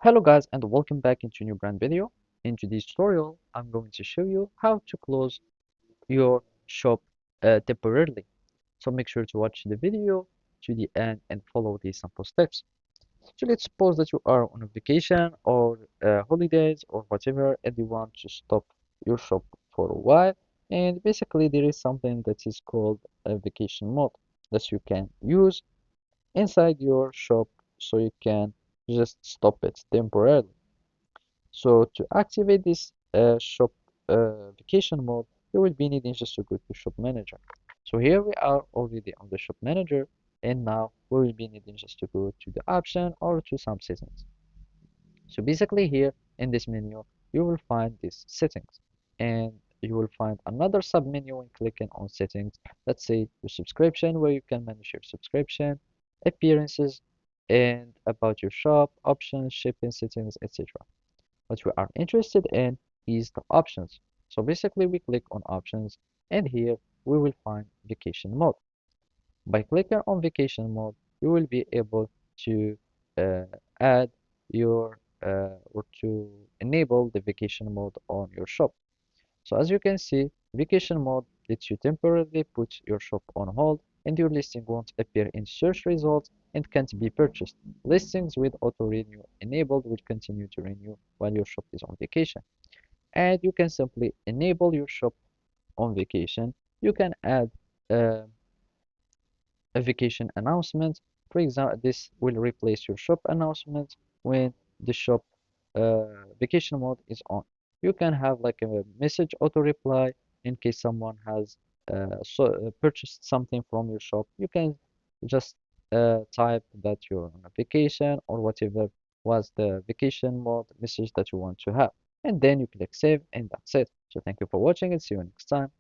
Hello guys and welcome back into a new brand video. In today's tutorial, I'm going to show you how to close your shop temporarily. So make sure to watch the video to the end and follow these simple steps. So let's suppose that you are on a vacation or holidays or whatever and you want to stop your shop for a while. And basically there is something that is called a vacation mode that you can use inside your shop so you can just stop it temporarily. So to activate this shop vacation mode, you will be needing just to go to shop manager. So here we are already on the shop manager, and now we will be needing just to go to the option or to some settings. So basically here in this menu, you will find these settings, and you will find another sub menu when clicking on settings. Let's say your subscription, where you can manage your subscription, appearances, and about your shop, options, shipping settings, etc. What we are interested in is the options. So basically we click on options and here we will find vacation mode. By clicking on vacation mode, you will be able to uh, add your or to enable the vacation mode on your shop. So as you can see, vacation mode lets you temporarily put your shop on hold and your listing won't appear in search results and can't be purchased. Listings with auto renew enabled will continue to renew while your shop is on vacation. And you can simply enable your shop on vacation. You can add uh, a vacation announcement. For example, this will replace your shop announcement when the shop vacation mode is on. You can have like a message auto reply in case someone has purchased something from your shop. You can just type that you're on a vacation or whatever was the vacation mode message that you want to have. And then you click save and that's it. So thank you for watching and see you next time.